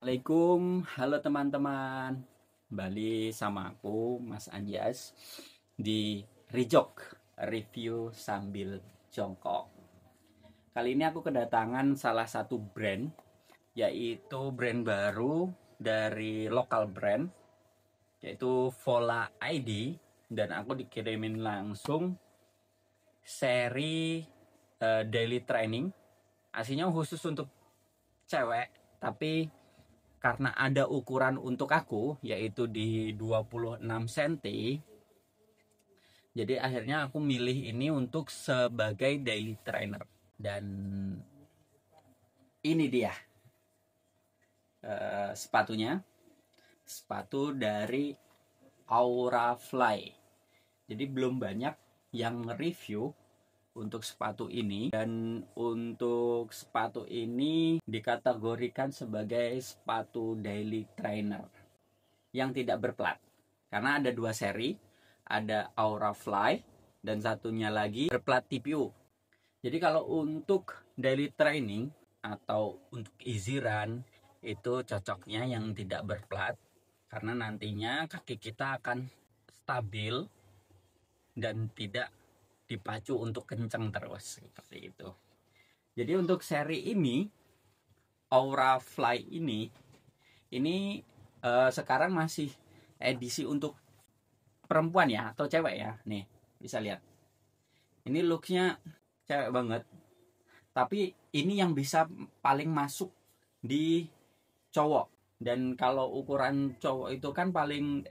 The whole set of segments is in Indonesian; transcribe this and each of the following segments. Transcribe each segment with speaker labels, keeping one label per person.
Speaker 1: Assalamualaikum, halo teman-teman. Kembali sama aku, Mas Anjas, di Rijok, review sambil jongkok. Kali ini aku kedatangan salah satu brand, yaitu brand baru dari lokal brand, yaitu Vola ID. Dan aku dikirimin langsung seri daily training. Aslinya khusus untuk cewek, tapi karena ada ukuran untuk aku yaitu di 26 cm, jadi akhirnya aku milih ini untuk sebagai daily trainer. Dan ini dia sepatunya, sepatu dari Aurafly. Jadi belum banyak yang review untuk sepatu ini, dan untuk sepatu ini dikategorikan sebagai sepatu daily trainer yang tidak berplat, karena ada dua seri, ada Aurafly dan satunya lagi berplat TPU. Jadi kalau untuk daily training atau untuk easy run itu cocoknya yang tidak berplat, karena nantinya kaki kita akan stabil dan tidak dipacu untuk kencang terus seperti itu. Jadi untuk seri ini, Aurafly ini sekarang masih edisi untuk perempuan ya, atau cewek ya. Nih bisa lihat, ini looknya cewek banget, tapi ini yang bisa paling masuk di cowok. Dan kalau ukuran cowok itu kan paling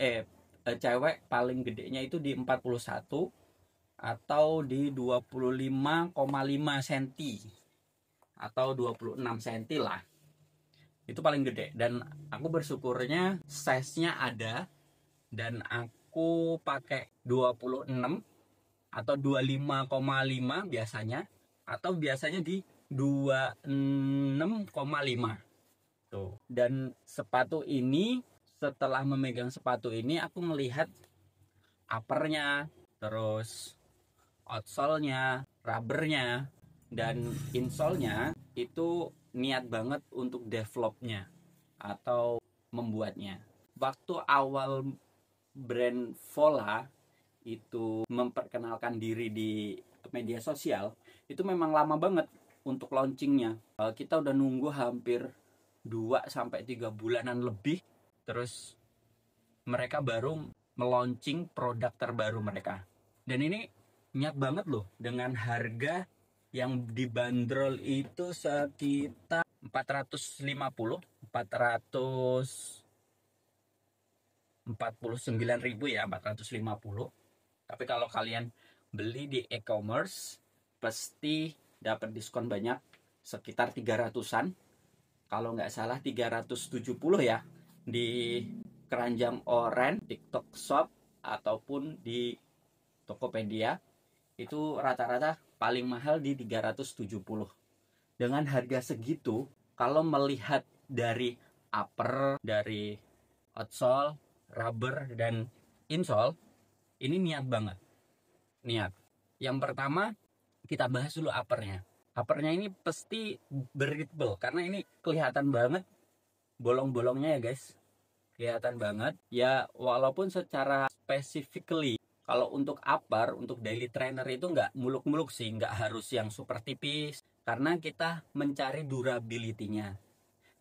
Speaker 1: cewek paling gedenya itu di 41 atau di 25,5 cm atau 26 cm lah, itu paling gede. Dan aku bersyukurnya size-nya ada, dan aku pakai 26 atau 25,5 biasanya, atau biasanya di 26,5 tuh. Dan sepatu ini, setelah memegang sepatu ini, aku melihat uppernya, terus outsole-nya, rubbernya, dan insole-nya itu niat banget untuk developnya atau membuatnya. Waktu awal brand Vola itu memperkenalkan diri di media sosial, itu memang lama banget untuk launchingnya. Kita udah nunggu hampir 2-3 bulanan lebih, terus mereka baru meluncing produk terbaru mereka. Dan ini niat banget loh, dengan harga yang dibanderol itu sekitar 449.000 ya, 450. Tapi kalau kalian beli di e-commerce pasti dapat diskon banyak, sekitar 300-an. Kalau nggak salah 370 ya, di Keranjang Oren, TikTok Shop, ataupun di Tokopedia. Itu rata-rata paling mahal di 370. Dengan harga segitu, kalau melihat dari upper, dari outsole, rubber, dan insole, ini niat banget. Niat. Yang pertama, kita bahas dulu uppernya. Uppernya ini pasti breathable, karena ini kelihatan banget bolong-bolongnya ya guys. Kelihatan banget. Ya walaupun secara specifically, kalau untuk upper, untuk daily trainer itu nggak muluk-muluk sih, nggak harus yang super tipis, karena kita mencari durability-nya.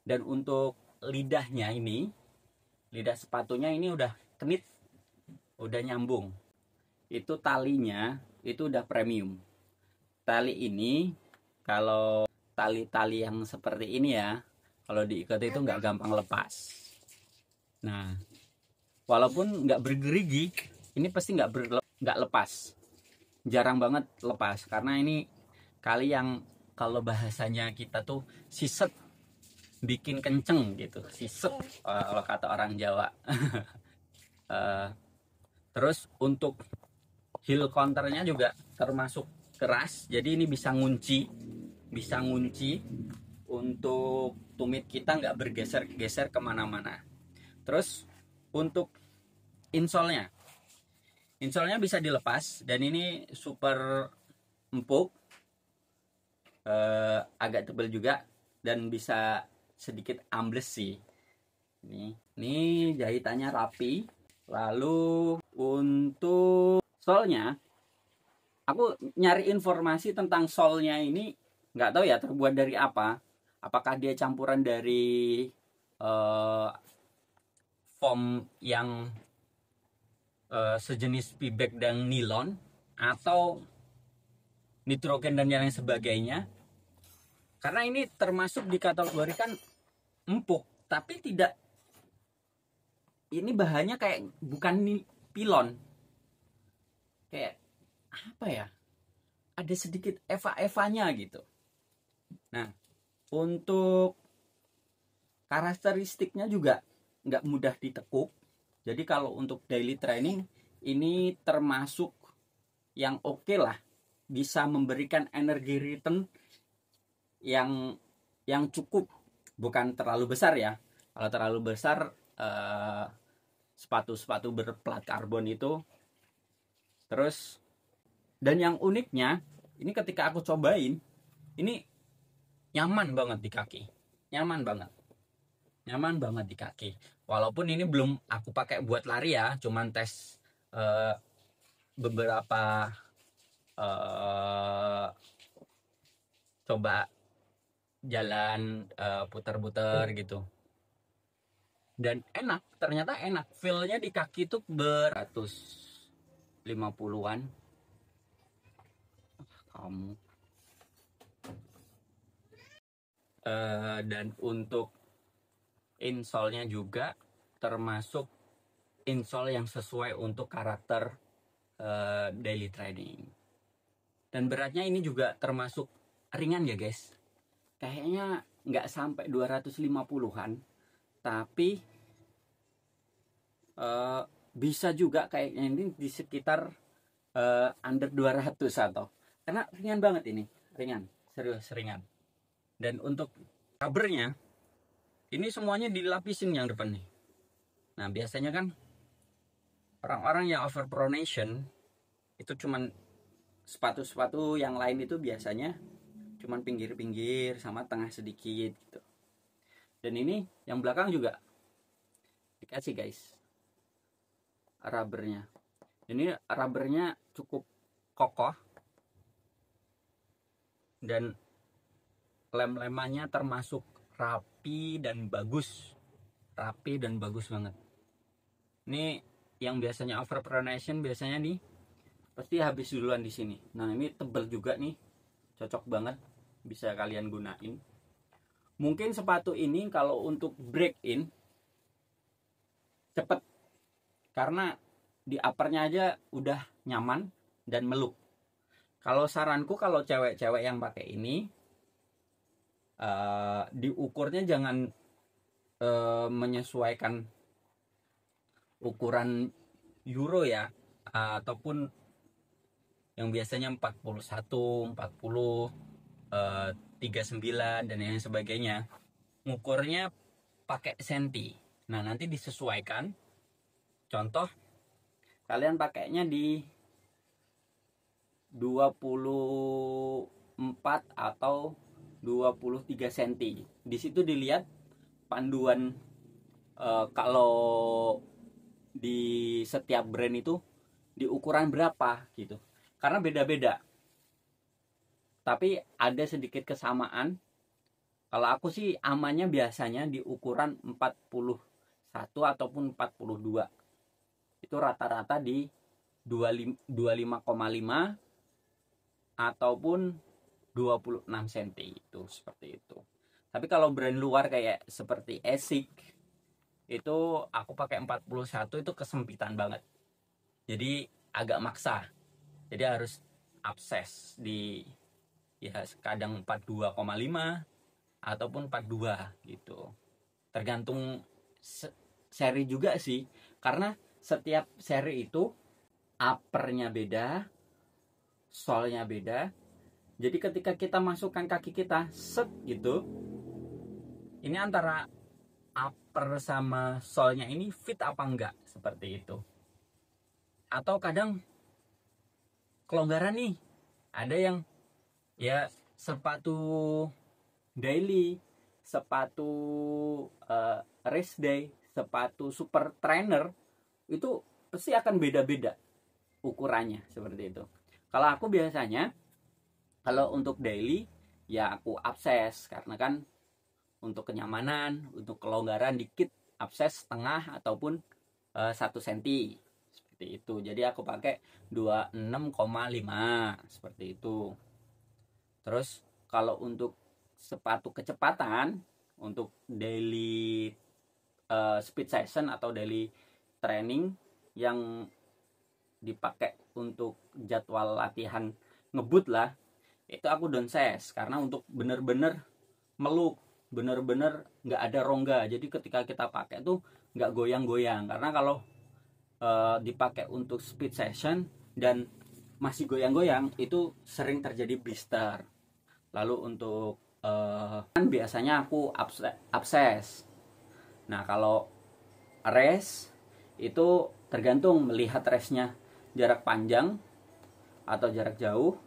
Speaker 1: Dan untuk lidahnya ini, lidah sepatunya ini udah kenit, udah nyambung. Itu talinya itu udah premium. Tali ini, kalau tali-tali yang seperti ini ya, kalau diikat itu nggak gampang lepas. Nah, walaupun nggak bergerigi, ini pasti nggak lepas. Jarang banget lepas, karena ini kali yang kalau bahasanya kita tuh siset, bikin kenceng gitu, siset kalau kata orang Jawa. Terus untuk heel counternya juga termasuk keras, jadi ini bisa ngunci untuk tumit kita nggak bergeser-geser kemana-mana. Terus untuk insole-nya bisa dilepas, dan ini super empuk, agak tebal juga, dan bisa sedikit ambles sih. Ini jahitannya rapi. Lalu untuk solnya, aku nyari informasi tentang solnya ini nggak tahu ya terbuat dari apa. Apakah dia campuran dari foam yang sejenis pibek dan nilon, atau nitrogen dan yang lain sebagainya. Karena ini termasuk dikategorikan empuk, tapi tidak, ini bahannya kayak bukan pilon, kayak apa ya, ada sedikit eva-evanya gitu. Nah, untuk karakteristiknya juga nggak mudah ditekuk. Jadi kalau untuk daily training ini termasuk yang oke lah, bisa memberikan energi return yang cukup, bukan terlalu besar ya. Kalau terlalu besar sepatu-sepatu berplat karbon itu. Terus, dan yang uniknya ini ketika aku cobain, ini nyaman banget di kaki, nyaman banget di kaki. Walaupun ini belum aku pakai buat lari ya, cuman tes beberapa coba jalan putar-putar gitu. Dan enak, ternyata enak. Feel-nya di kaki tuh 150-an. Kamu. Dan untuk insole-nya juga termasuk insole yang sesuai untuk karakter daily training. Dan beratnya ini juga termasuk ringan ya guys. Kayaknya nggak sampai 250-an, tapi bisa juga kayaknya ini di sekitar under 200 atau, karena ringan banget ini, ringan, serius ringan. Dan untuk rubbernya ini semuanya dilapisin yang depan nih. Nah biasanya kan orang-orang yang overpronation itu cuman sepatu-sepatu yang lain itu biasanya cuman pinggir-pinggir sama tengah sedikit gitu. Dan ini yang belakang juga dikasih guys rubbernya. Ini rubbernya cukup kokoh dan lem-lemannya termasuk rapi dan bagus banget. Ini yang biasanya overpronation biasanya nih pasti habis duluan di sini. Nah ini tebal juga nih, cocok banget, bisa kalian gunain. Mungkin sepatu ini kalau untuk break in cepet, karena di uppernya aja udah nyaman dan meluk. Kalau saranku kalau cewek-cewek yang pakai ini diukurnya jangan menyesuaikan ukuran Euro ya, ataupun yang biasanya 41, 40, 39 dan yang sebagainya. Ngukurnya pakai senti. Nah, nanti disesuaikan. Contoh kalian pakainya di 24 atau 23 cm. Di situ dilihat panduan kalau di setiap brand itu di ukuran berapa gitu. Karena beda-beda. Tapi ada sedikit kesamaan. Kalau aku sih amannya biasanya di ukuran 41 ataupun 42. Itu rata-rata di 25,5 ataupun 26 cm itu, seperti itu. Tapi kalau brand luar kayak seperti Asics itu aku pakai 41, itu kesempitan banget. Jadi agak maksa. Jadi harus abses di ya kadang 42,5 ataupun 42 gitu. Tergantung seri juga sih, karena setiap seri itu uppernya beda, solnya beda. Jadi ketika kita masukkan kaki kita set gitu, ini antara upper sama solnya ini fit apa enggak, seperti itu. Atau kadang kelonggaran nih, ada yang ya sepatu daily, sepatu race day, sepatu super trainer itu pasti akan beda-beda ukurannya seperti itu. Kalau aku biasanya kalau untuk daily ya aku upsize, karena kan untuk kenyamanan, untuk kelonggaran dikit upsize setengah ataupun 1 cm seperti itu. Jadi aku pakai 26,5 seperti itu. Terus kalau untuk sepatu kecepatan untuk daily speed session atau daily training yang dipakai untuk jadwal latihan ngebut lah, itu aku downsize karena untuk bener-bener meluk, bener-bener nggak ada rongga. Jadi ketika kita pakai tuh nggak goyang-goyang, karena kalau dipakai untuk speed session dan masih goyang-goyang itu sering terjadi blister. Lalu untuk kan biasanya aku upsize. Nah kalau race itu tergantung melihat race-nya jarak panjang atau jarak jauh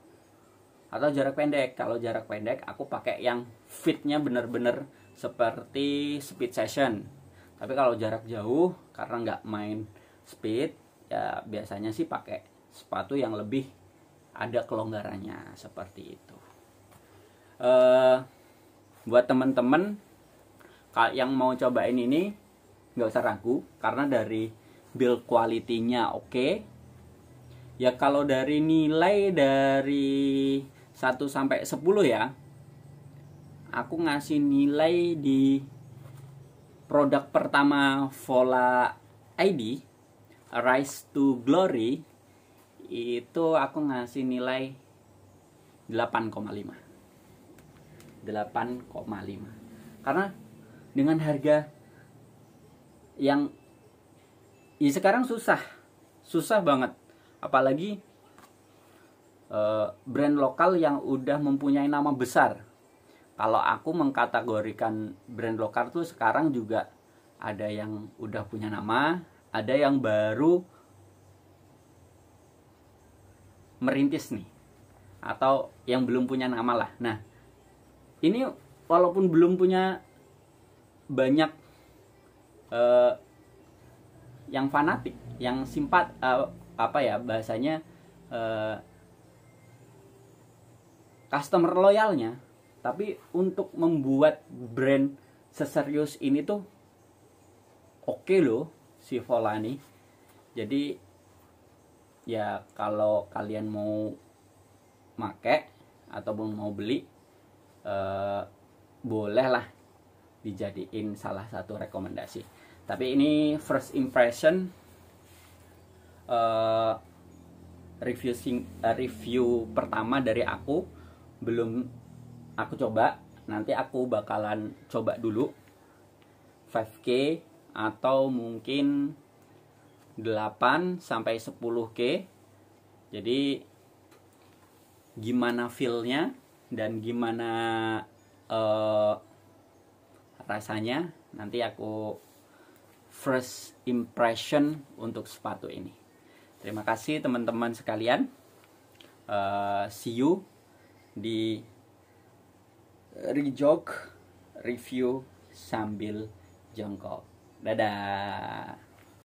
Speaker 1: atau jarak pendek. Kalau jarak pendek aku pakai yang fitnya bener-bener seperti speed session. Tapi kalau jarak jauh karena nggak main speed ya biasanya sih pakai sepatu yang lebih ada kelonggarannya seperti itu. Buat teman-teman yang mau cobain ini nggak usah ragu karena dari build quality-nya oke. Ya kalau dari nilai dari 1 sampai 10 ya, aku ngasih nilai di produk pertama Vola ID Rise to Glory itu aku ngasih nilai 8,5. Karena dengan harga yang ya sekarang susah banget, apalagi brand lokal yang udah mempunyai nama besar. Kalau aku mengkategorikan brand lokal tuh sekarang juga ada yang udah punya nama, ada yang baru merintis nih, atau yang belum punya nama lah. Nah ini walaupun belum punya banyak yang fanatik, yang apa ya bahasanya, customer loyalnya, tapi untuk membuat brand seserius ini tuh oke loh si Vola nih. Jadi ya kalau kalian mau make ataupun mau beli bolehlah dijadiin salah satu rekomendasi. Tapi ini first impression, review pertama dari aku, belum aku coba. Nanti aku bakalan coba dulu 5K atau mungkin 8 sampai 10K. Jadi gimana feel-nya dan gimana rasanya, nanti aku first impression untuk sepatu ini. Terima kasih teman-teman sekalian. See you di Rijok review sambil jongkok. Dadah.